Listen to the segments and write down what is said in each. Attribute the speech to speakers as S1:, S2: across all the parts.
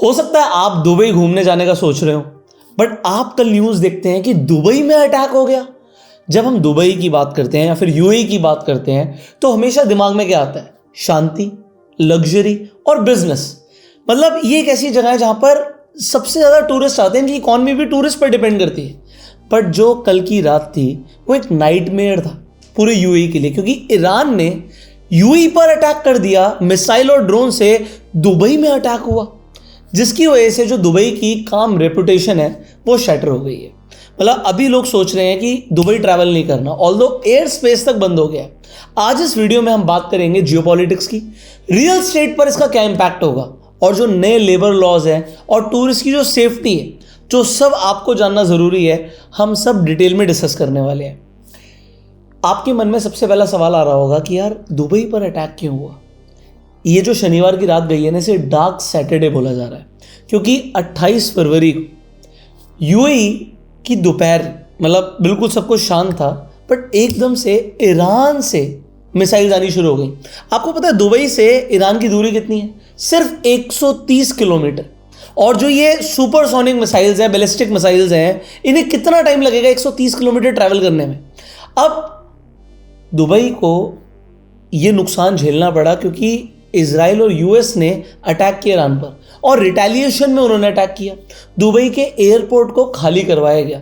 S1: हो सकता है आप दुबई घूमने जाने का सोच रहे हो, बट आप कल न्यूज़ देखते हैं कि दुबई में अटैक हो गया। जब हम दुबई की बात करते हैं या फिर यूएई की बात करते हैं तो हमेशा दिमाग में क्या आता है? शांति, लग्जरी और बिजनेस। मतलब ये एक ऐसी जगह है जहां पर सबसे ज़्यादा टूरिस्ट आते हैं, इनकी इकॉनमी भी टूरिस्ट पर डिपेंड करती है। बट जो कल की रात थी वो एक नाइटमेयर था पूरे यूएई के लिए, क्योंकि ईरान ने यूएई पर अटैक कर दिया मिसाइल और ड्रोन से। दुबई में अटैक हुआ, जिसकी वजह से जो दुबई की काम रेपुटेशन है वो शैटर हो गई है। मतलब अभी लोग सोच रहे हैं कि दुबई ट्रैवल नहीं करना, ऑल्दो एयर स्पेस तक बंद हो गया है। आज इस वीडियो में हम बात करेंगे जियोपॉलिटिक्स की, रियल स्टेट पर इसका क्या इंपैक्ट होगा, और जो नए लेबर लॉज हैं और टूरिस्ट की जो सेफ्टी है, जो सब आपको जानना ज़रूरी है, हम सब डिटेल में डिस्कस करने वाले हैं। आपके मन में सबसे पहला सवाल आ रहा होगा कि यार दुबई पर अटैक क्यों हुआ? ये जो शनिवार की रात गई है ना, इसे डार्क सैटरडे बोला जा रहा है, क्योंकि 28 फरवरी को यूएई की दोपहर, मतलब बिल्कुल सब कुछ शांत था, बट एकदम से ईरान से मिसाइल आनी शुरू हो गई। आपको पता है दुबई से ईरान की दूरी कितनी है? सिर्फ 130 किलोमीटर। और जो ये सुपरसोनिक मिसाइल्स हैं, बैलिस्टिक मिसाइल्स हैं, इन्हें कितना टाइम लगेगा 130 किलोमीटर ट्रैवल करने में? अब दुबई को ये नुकसान झेलना पड़ा क्योंकि इजराइल और यूएस ने अटैक किया ईरान पर, और रिटेलिएशन में उन्होंने अटैक किया। दुबई के एयरपोर्ट को खाली करवाया गया।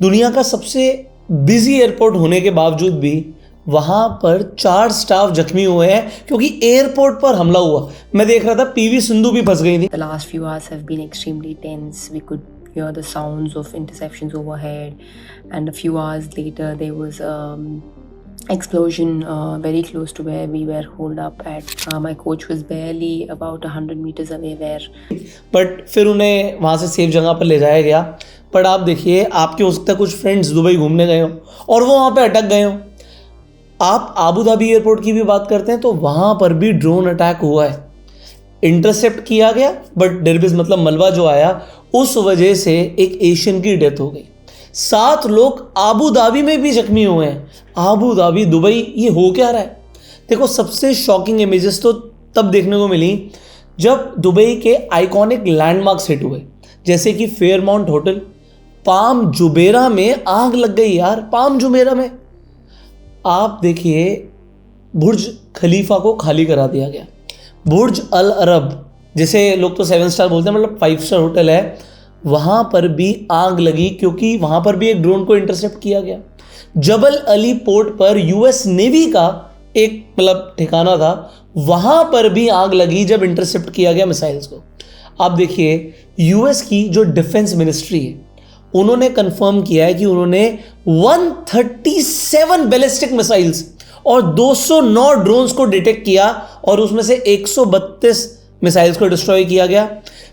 S1: दुनिया का सबसे बिजी एयरपोर्ट होने के बावजूद भी वहां पर 4 स्टाफ जख्मी हुए हैं क्योंकि एयरपोर्ट पर हमला हुआ। मैं देख रहा था पीवी सिंधु भी फंस गई थी।
S2: The last few hours have been extremely tense. We could hear the sounds of interceptions overhead, and a few hours later there was explosion very close to where we were holed up at. My coach was barely about 100 meters away where.
S1: But फिर उन्हें वहाँ से safe जगह पर ले जाया गया। But आप देखिए, आपके हो सकता है कुछ फ्रेंड्स दुबई घूमने गए हो और वो वहाँ पे अटक गए हो। आप आबू धाबी एयरपोर्ट की भी बात करते हैं तो वहाँ पर भी ड्रोन अटैक हुआ है, इंटरसेप्ट किया गया, बट डिर्बिस मतलब मलबा जो आया उस वजह से एक एशियन की डेथ हो गई। 7 लोग आबू धाबी में भी जख्मी हुए हैं। आबू धाबी, दुबई, ये हो क्या रहा है? देखो, सबसे शॉकिंग इमेजेस तो तब देखने को मिली जब दुबई के आइकॉनिक लैंडमार्क्स हिट हुए, जैसे कि फेयरमाउंट होटल। पाम जुमेरा में आग लग गई यार, पाम जुमेरा में। आप देखिए, बुर्ज खलीफा को खाली करा दिया गया। बुर्ज अल अरब, जिसे लोग तो 7 स्टार बोलते हैं, मतलब 5 स्टार होटल है, वहाँ पर भी आग लगी क्योंकि वहाँ पर भी एक ड्रोन को इंटरसेप्ट किया गया। जबल अली पोर्ट पर यूएस नेवी का एक मतलब ठिकाना था, वहाँ पर भी आग लगी जब इंटरसेप्ट किया गया मिसाइल्स को। आप देखिए, यूएस की जो डिफेंस मिनिस्ट्री है, उन्होंने कंफर्म किया है कि उन्होंने 137 बैलिस्टिक मिसाइल्स और 209 ड्रोन्स को डिटेक्ट किया, और उसमें से 132 मिसाइल्स को डिस्ट्रॉय किया गया।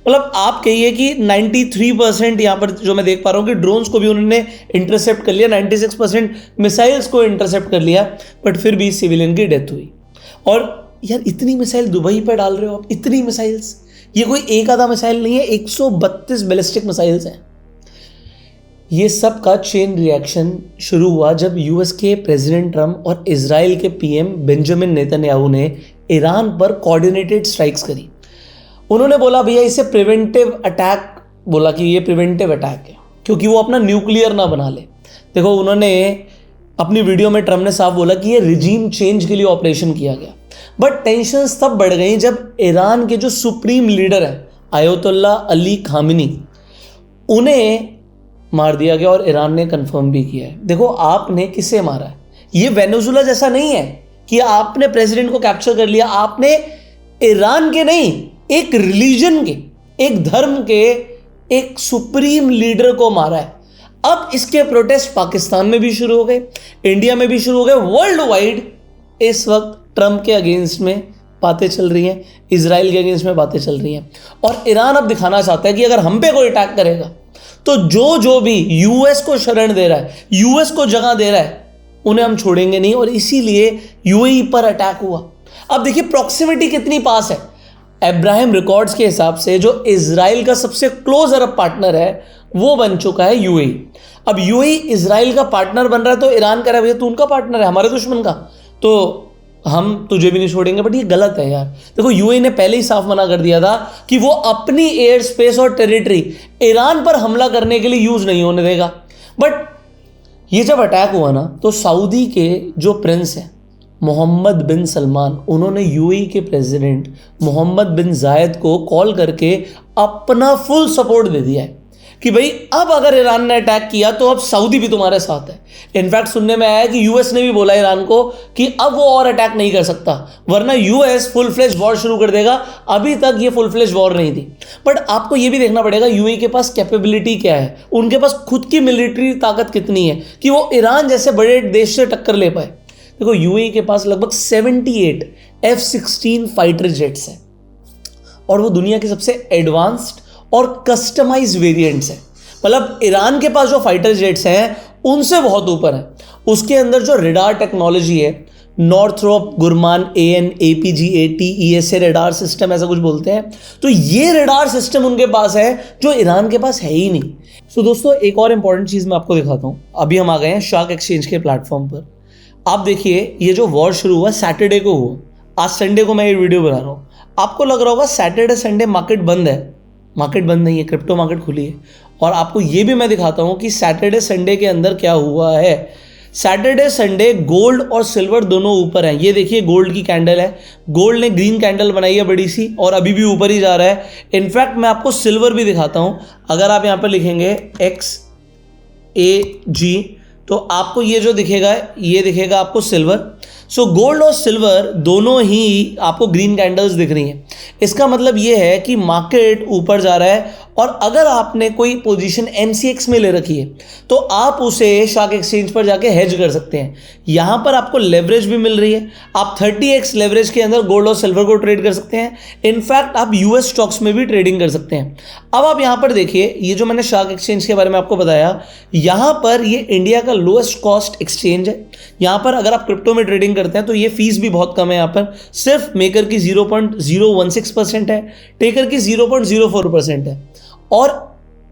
S1: मतलब आप कहिए कि 93% यहाँ पर जो मैं देख पा रहा हूँ कि ड्रोन्स को भी उन्होंने इंटरसेप्ट कर लिया, 96% मिसाइल्स को इंटरसेप्ट कर लिया, बट फिर भी सिविलियन की डेथ हुई। और यार, इतनी मिसाइल दुबई पर डाल रहे हो आप, इतनी मिसाइल्स, ये कोई एक आधा मिसाइल नहीं है, 132 बैलिस्टिक मिसाइल्स हैं। ये सब का चेन रिएक्शन शुरू हुआ जब यूएस के प्रेसिडेंट ट्रम्प और इजराइल के पीएम बेंजामिन नेतन्याहू ने ईरान पर कोऑर्डिनेटेड स्ट्राइक्स करी। उन्होंने बोला भैया इसे प्रिवेंटिव अटैक, बोला कि ये प्रिवेंटिव अटैक है क्योंकि वो अपना न्यूक्लियर ना बना ले। देखो, उन्होंने अपनी वीडियो में ट्रम्प ने साफ बोला कि ये रिजीम चेंज के लिए ऑपरेशन किया गया। बट टेंशंस तब बढ़ गई जब ईरान के जो सुप्रीम लीडर हैं आयतुल्ला अली खामेनी, उन्हें मार दिया गया, और ईरान ने कंफर्म भी किया है। देखो, आपने किसे मारा है? ये वेनेजुला जैसा नहीं है कि आपने प्रेसिडेंट को कैप्चर कर लिया। आपने ईरान के नहीं, एक रिलीजन के, एक धर्म के, एक सुप्रीम लीडर को मारा है। अब इसके प्रोटेस्ट पाकिस्तान में भी शुरू हो गए, इंडिया में भी शुरू हो गए, वर्ल्ड वाइड इस वक्त ट्रम्प के अगेंस्ट में बातें चल रही हैं, इजराइल के अगेंस्ट में बातें चल रही हैं। और ईरान अब दिखाना चाहता है कि अगर हम पे कोई अटैक करेगा तो जो भी यूएस को शरण दे रहा है, यूएस को जगह दे रहा है, उन्हें हम छोड़ेंगे नहीं। और इसीलिए यूएई पर अटैक हुआ। अब देखिए प्रॉक्सिमिटी कितनी पास है। अब्राहम रिकॉर्ड्स के हिसाब से जो इजराइल का सबसे क्लोज अरब पार्टनर है वो बन चुका है यूएई। अब यूएई इजराइल का पार्टनर बन रहा है तो ईरान कह रहा है भैया तू उनका पार्टनर है, हमारे दुश्मन का, तो हम तुझे भी नहीं छोड़ेंगे, बट ये गलत है यार। देखो यूएई ने पहले ही साफ मना कर दिया था कि वो अपनी एयर स्पेस और टेरिटरी ईरान पर हमला करने के लिए यूज नहीं होने देगा। बट ये जब अटैक हुआ ना, तो सऊदी के जो प्रिंस हैं मोहम्मद बिन सलमान, उन्होंने यूएई के प्रेसिडेंट मोहम्मद बिन जायद को कॉल करके अपना फुल सपोर्ट दे दिया है कि भाई अब अगर ईरान ने अटैक किया तो अब सऊदी भी तुम्हारे साथ है। इनफैक्ट सुनने में आया है कि यूएस ने भी बोला ईरान को कि अब वो और अटैक नहीं कर सकता, वरना यूएस फुल फ्लेज वॉर शुरू कर देगा। अभी तक ये फुल फ्लेज वॉर नहीं थी। बट आपको ये भी देखना पड़ेगा यूएई के पास कैपेबिलिटी क्या है, उनके पास खुद की मिलिट्री ताकत कितनी है कि वो ईरान जैसे बड़े देश से टक्कर ले पाए। देखो यूएई के पास लगभग 78 F-16 फाइटर जेट्स हैं और वो दुनिया के सबसे एडवांस्ड और कस्टमाइज वेरिएंट्स हैं। मतलब ईरान के पास जो फाइटर जेट्स हैं उनसे बहुत ऊपर है। उसके अंदर जो रेडार टेक्नोलॉजी है, Northrop Grumman AN APG-AT ESA radar system ऐसा कुछ बोलते हैं, तो ये रेडार सिस्टम उनके पास है जो ईरान के पास है ही नहीं। सो दोस्तों एक और इंपॉर्टेंट चीज़ मैं आपको दिखाता हूँ। अभी हम आ गए हैं शार्क एक्सचेंज के प्लेटफॉर्म पर। आप देखिए ये जो वॉर शुरू हुआ सैटरडे को हुआ, आज संडे को मैं ये वीडियो बना रहा हूँ। आपको लग रहा होगा सैटरडे संडे मार्केट बंद है, मार्केट बंद नहीं है, क्रिप्टो मार्केट खुली है। और आपको ये भी मैं दिखाता हूँ कि सैटरडे संडे के अंदर क्या हुआ है। सैटरडे संडे गोल्ड और सिल्वर दोनों ऊपर हैं। ये देखिए गोल्ड की कैंडल है, गोल्ड ने ग्रीन कैंडल बनाई है बड़ी सी और अभी भी ऊपर ही जा रहा है। इनफैक्ट मैं आपको सिल्वर भी दिखाता हूँ। अगर आप यहाँ पर लिखेंगे XAG तो आपको ये जो दिखेगा, ये दिखेगा आपको सिल्वर। सो गोल्ड और सिल्वर दोनों ही आपको ग्रीन कैंडल्स दिख रही हैं। इसका मतलब ये है कि मार्केट ऊपर जा रहा है। और अगर आपने कोई पोजीशन MCX में ले रखी है तो आप उसे शार्क एक्सचेंज पर जाके हेज कर सकते हैं। यहाँ पर आपको लेवरेज भी मिल रही है। आप 30x लेवरेज के अंदर गोल्ड और सिल्वर को ट्रेड कर सकते हैं। इनफैक्ट आप US स्टॉक्स में भी ट्रेडिंग कर सकते हैं। अब आप यहाँ पर देखिए, ये जो मैंने शार्क एक्सचेंज के बारे में आपको बताया, यहाँ पर ये इंडिया का लोएस्ट कॉस्ट एक्सचेंज है। यहाँ पर अगर आप क्रिप्टो में ट्रेडिंग करते हैं तो ये फीस भी बहुत कम है। यहाँ पर सिर्फ मेकर की 0.016% है, टेकर की 0.04% है। और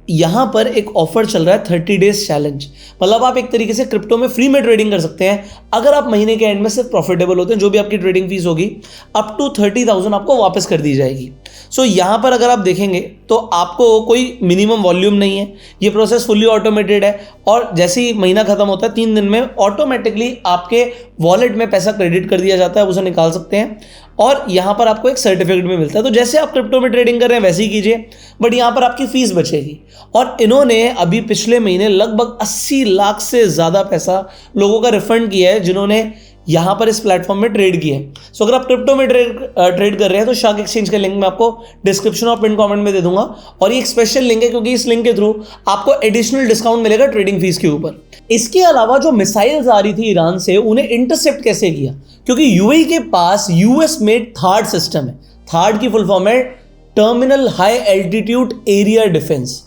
S1: यहाँ पर एक ऑफर चल रहा है 30 डेज चैलेंज। मतलब आप एक तरीके से क्रिप्टो में फ्री में ट्रेडिंग कर सकते हैं अगर आप महीने के एंड में सिर्फ प्रॉफिटेबल होते हैं। जो भी आपकी ट्रेडिंग फीस होगी अप टू 30,000 आपको वापस कर दी जाएगी। सो यहाँ पर अगर आप देखेंगे तो आपको कोई मिनिमम वॉल्यूम नहीं है, ये प्रोसेस फुल्ली ऑटोमेटेड है। और जैसे ही महीना खत्म होता है 3 दिन में ऑटोमेटिकली आपके वॉलेट में पैसा क्रेडिट कर दिया जाता है, आप उसे निकाल सकते हैं। और यहाँ पर आपको एक सर्टिफिकेट भी मिलता है। तो जैसे आप क्रिप्टो में ट्रेडिंग कर रहे हैं वैसे ही कीजिए, बट यहाँ पर आपकी फीस बचेगी। और इन्होंने अभी पिछले महीने लगभग 80 लाख से ज़्यादा पैसा लोगों का रिफंड किया है जिन्होंने यहाँ पर इस प्लेटफॉर्म में ट्रेड किए। सो अगर आप क्रिप्टो में ट्रेड कर रहे हैं तो शार्क एक्सचेंज का लिंक मैं आपको डिस्क्रिप्शन और पिन कमेंट में दे दूंगा। और ये एक स्पेशल लिंक है क्योंकि इस लिंक के थ्रू आपको एडिशनल डिस्काउंट मिलेगा ट्रेडिंग फीस के ऊपर। इसके अलावा जो मिसाइल्स आ रही थी ईरान से, उन्हें इंटरसेप्ट कैसे किया? क्योंकि यूएई के पास US मेड थार्ड सिस्टम है। थार्ड की फुल फॉर्म है terminal high altitude area defence,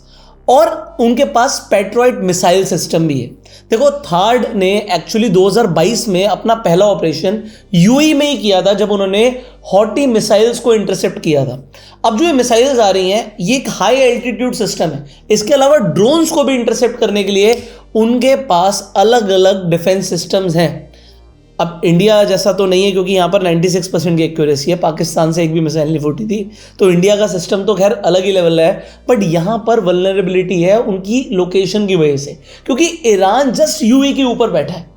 S1: और उनके पास पेट्रॉइट मिसाइल सिस्टम भी है। देखो थार्ड ने एक्चुअली 2022 में अपना पहला ऑपरेशन यूएई में ही किया था जब उन्होंने हॉटी मिसाइल्स को इंटरसेप्ट किया था। अब जो ये मिसाइल्स आ रही हैं ये एक हाई एल्टीट्यूड सिस्टम है। इसके अलावा ड्रोन्स को भी इंटरसेप्ट करने के लिए उनके पास अलग अलग डिफेंस सिस्टम्स हैं। अब इंडिया जैसा तो नहीं है क्योंकि यहाँ पर 96% की एक्यूरेसी है, पाकिस्तान से एक भी मिसाइल नहीं फूटी थी, तो इंडिया का सिस्टम तो खैर अलग ही लेवल है। बट यहाँ पर वल्नरेबिलिटी है उनकी लोकेशन की वजह से, क्योंकि ईरान जस्ट यूएई के ऊपर बैठा है।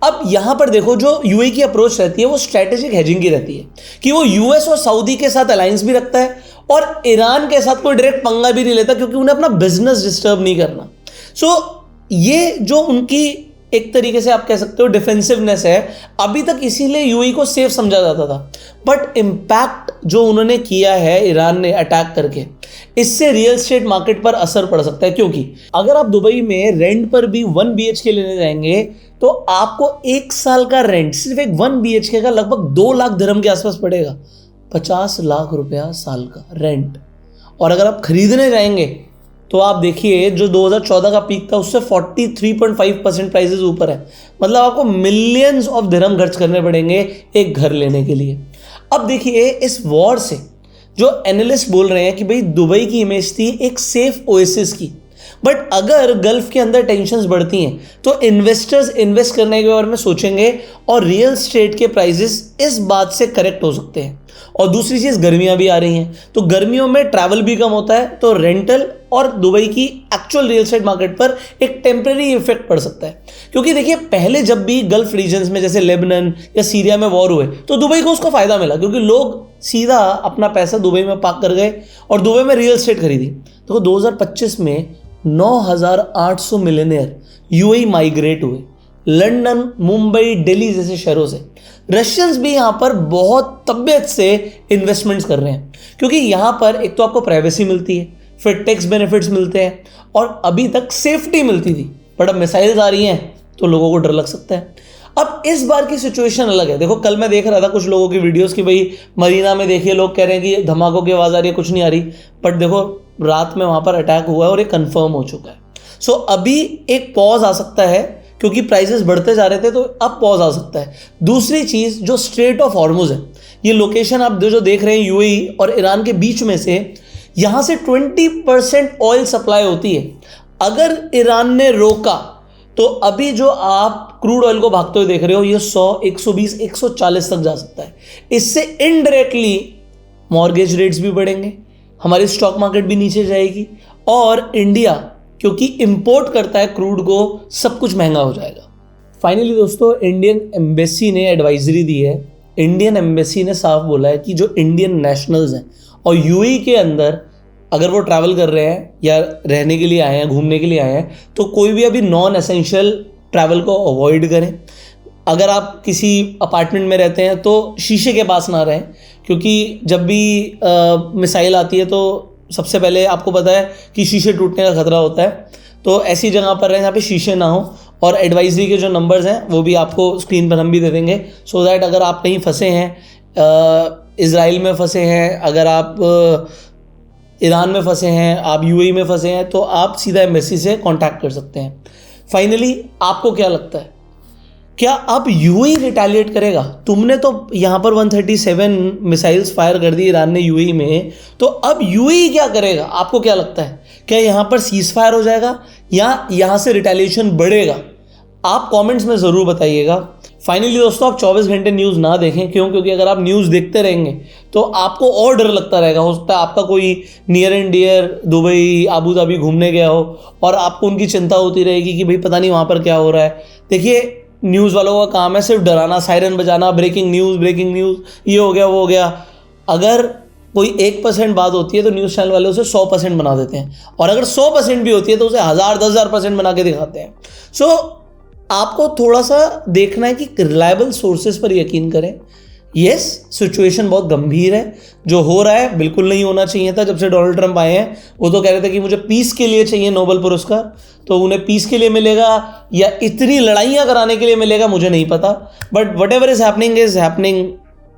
S1: अब यहाँ पर देखो जो यूएई की अप्रोच रहती है वो स्ट्रैटेजिक हेजिंग की रहती है कि वो US और सऊदी के साथ अलायंस भी रखता है और ईरान के साथ कोई डायरेक्ट पंगा भी नहीं लेता क्योंकि उन्हें अपना बिजनेस डिस्टर्ब नहीं करना। सो ये जो उनकी एक तरीके से आप कह सकते हो डिफेंसिवनेस है, अभी तक इसीलिए यूएई को सेफ समझा जाता था। बट इम्पैक्ट जो उन्होंने किया है ईरान ने अटैक करके, इससे रियल एस्टेट मार्केट पर असर पड़ सकता है। क्योंकि अगर आप दुबई में रेंट पर भी 1 BHK लेने जाएंगे तो आपको 1 साल का रेंट सिर्फ एक 1 BHK का लगभग 2 लाख दिरहम के आसपास पड़ेगा। 50 लाख रुपया साल का रेंट। और अगर आप खरीदने जाएंगे तो आप देखिए जो 2014 का पीक था उससे 43.5% प्राइसेस ऊपर है। मतलब आपको मिलियंस ऑफ दिरहम खर्च करने पड़ेंगे एक घर लेने के लिए। अब देखिए इस वॉर से जो एनालिस्ट बोल रहे हैं कि भाई दुबई की इमेज थी एक सेफ ओएसिस की, बट अगर गल्फ के अंदर टेंशन्स बढ़ती हैं तो इन्वेस्टर्स इन्वेस्ट करने के बारे में सोचेंगे और रियल एस्टेट के प्राइसेस इस बात से करेक्ट हो सकते हैं। और दूसरी चीज़, गर्मियाँ भी आ रही हैं, तो गर्मियों में ट्रैवल भी कम होता है, तो रेंटल और दुबई की एक्चुअल रियल एस्टेट मार्केट पर एक टेम्परेरी इफेक्ट पड़ सकता है। क्योंकि देखिए, पहले जब भी गल्फ रीजन्स में जैसे लेबनान या सीरिया में वॉर हुए तो दुबई को उसका फ़ायदा मिला, क्योंकि लोग सीधा अपना पैसा दुबई में पार्क कर गए और दुबई में रियल एस्टेट खरीदी। तो 2025 में 9,800 मिलियनेयर यूएई माइग्रेट हुए, लंदन, मुंबई, दिल्ली जैसे शहरों से। रशियंस भी यहाँ पर बहुत तबियत से इन्वेस्टमेंट्स कर रहे हैं, क्योंकि यहाँ पर एक तो आपको प्राइवेसी मिलती है, फिर टैक्स बेनिफिट्स मिलते हैं, और अभी तक सेफ्टी मिलती थी, बट अब मिसाइल्स आ रही हैं तो लोगों को डर लग सकता है। अब इस बार की सिचुएशन अलग है। देखो, कल मैं देख रहा था कुछ लोगों की वीडियोस कि भाई मरीना में देखिए, लोग कह रहे हैं कि धमाकों की आवाज़ आ रही है, कुछ नहीं आ रही, बट देखो रात में वहाँ पर अटैक हुआ है और ये कंफर्म हो चुका है। सो अभी एक पॉज आ सकता है, क्योंकि प्राइसेस बढ़ते जा रहे थे, तो अब पॉज आ सकता है। दूसरी चीज़, जो स्ट्रेट ऑफ हॉर्मुज है, ये लोकेशन आप जो देख रहे हैं यूएई और ईरान के बीच में से, यहाँ से 20% ऑयल सप्लाई होती है। अगर ईरान ने रोका तो अभी जो आप क्रूड ऑयल को भागते हुए देख रहे हो, ये 100, 120, 140 तक जा सकता है। इससे इनडायरेक्टली मॉर्गेज रेट्स भी बढ़ेंगे, हमारी स्टॉक मार्केट भी नीचे जाएगी, और इंडिया क्योंकि इंपोर्ट करता है क्रूड को, सब कुछ महंगा हो जाएगा। फाइनली दोस्तों, इंडियन एम्बेसी ने एडवाइजरी दी है। इंडियन एम्बेसी ने साफ बोला है कि जो इंडियन नेशनल्स हैं और यूएई के अंदर अगर वो ट्रैवल कर रहे हैं या रहने के लिए आए हैं, घूमने के लिए आए हैं, तो कोई भी अभी नॉन एसेंशियल ट्रैवल को अवॉइड करें। अगर आप किसी अपार्टमेंट में रहते हैं तो शीशे के पास ना रहें, क्योंकि जब भी मिसाइल आती है तो सबसे पहले आपको पता है कि शीशे टूटने का खतरा होता है। तो ऐसी जगह पर रहें जहाँ पे शीशे ना हो। और एडवाइजरी के जो नंबर्स हैं वो भी आपको स्क्रीन पर हम भी दे देंगे, सो दैट अगर आप कहीं फंसे हैं, इज़राइल में फंसे हैं, अगर आप ईरान में फंसे हैं, आप यूएई में फंसे हैं, तो आप सीधा एम्बेसी से कांटेक्ट कर सकते हैं। फाइनली, आपको क्या लगता है, क्या अब यूएई रिटेलिएट करेगा? तुमने तो यहाँ पर 137 मिसाइल्स फायर कर दी ईरान ने यूएई में, तो अब यूएई क्या करेगा? आपको क्या लगता है, क्या यहाँ पर सीज फायर हो जाएगा या यहाँ से रिटेलिएशन बढ़ेगा? आप कमेंट्स में ज़रूर बताइएगा। फाइनली दोस्तों, आप 24 घंटे न्यूज़ ना देखें। क्यों? क्योंकि अगर आप न्यूज़ देखते रहेंगे तो आपको और डर लगता रहेगा। हो सकता है आपका कोई near and dear Dubai, Abu Dhabi घूमने गया हो और आपको उनकी चिंता होती रहेगी कि भाई पता नहीं वहाँ पर क्या हो रहा है। देखिए, न्यूज़ वालों का काम है सिर्फ डराना, सायरन बजाना, ब्रेकिंग न्यूज़, ये हो गया वो हो गया। अगर कोई 1% बात होती है तो न्यूज़ चैनल वाले उसे 100% बना देते हैं, और अगर 100% भी होती है तो उसे 1000-10,000% बना के दिखाते हैं। सो आपको थोड़ा सा देखना है कि रिलायबल सोर्सेज पर यकीन करें। यस, सिचुएशन बहुत गंभीर है, जो हो रहा है बिल्कुल नहीं होना चाहिए था। जब से डोनाल्ड ट्रंप आए हैं, वो तो कह रहे थे कि मुझे पीस के लिए चाहिए नोबेल पुरस्कार, तो उन्हें पीस के लिए मिलेगा या इतनी लड़ाइयाँ कराने के लिए मिलेगा, मुझे नहीं पता। But what ever is happening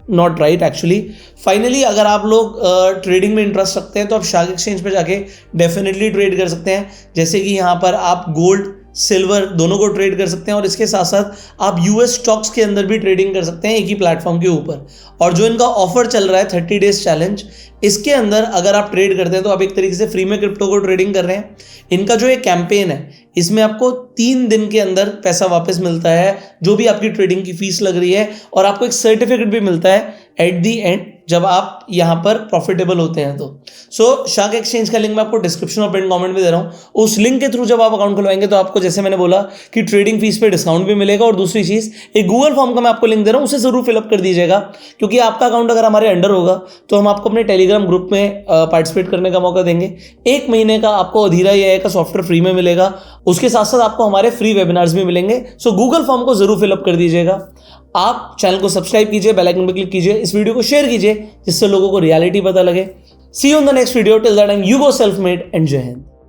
S1: not right actually. Finally, अगर आप लोग ट्रेडिंग में इंटरेस्ट रखते हैं तो आप शार्क एक्सचेंज पे जाके डेफिनेटली ट्रेड कर सकते हैं। जैसे कि यहाँ पर आप गोल्ड, सिल्वर दोनों को ट्रेड कर सकते हैं, और इसके साथ साथ आप यूएस स्टॉक्स के अंदर भी ट्रेडिंग कर सकते हैं एक ही प्लेटफॉर्म के ऊपर। और जो इनका ऑफर चल रहा है 30 डेज चैलेंज, इसके अंदर अगर आप ट्रेड करते हैं तो आप एक तरीके से फ्री में क्रिप्टो को ट्रेडिंग कर रहे हैं। इनका जो एक कैंपेन है, इसमें आपको 3 दिन के अंदर पैसा वापस मिलता है, जो भी आपकी ट्रेडिंग की फीस लग रही है, और आपको एक सर्टिफिकेट भी मिलता है एट दी एंड जब आप यहाँ पर प्रॉफिटेबल होते हैं तो। सो शार्क एक्सचेंज का लिंक मैं आपको डिस्क्रिप्शन और पिन कमेंट में दे रहा हूँ। उस लिंक के थ्रू जब आप अकाउंट खुलवाएंगे तो आपको, जैसे मैंने बोला, कि ट्रेडिंग फीस पे डिस्काउंट भी मिलेगा। और दूसरी चीज़, एक गूगल फॉर्म का मैं आपको लिंक दे रहा हूँ, उसे जरूर फिलअप कर दीजिएगा, क्योंकि आपका अकाउंट अगर हमारे अंडर होगा तो हम आपको अपने टेलीग्राम ग्रुप में पार्टिसिपेट करने का मौका देंगे। 1 महीने का आपको अधीरा AI का सॉफ्टवेयर फ्री में मिलेगा। उसके साथ साथ आपको हमारे फ्री वेबिनार्स भी मिलेंगे। सो गूगल फॉर्म को जरूर फिलअप कर दीजिएगा। आप चैनल को सब्सक्राइब कीजिए, बेल आइकन पर क्लिक कीजिए, इस वीडियो को शेयर कीजिए, जिससे लोगों को रियलिटी पता लगे। See you in the next video. Till that time, you go self made and जय हिंद।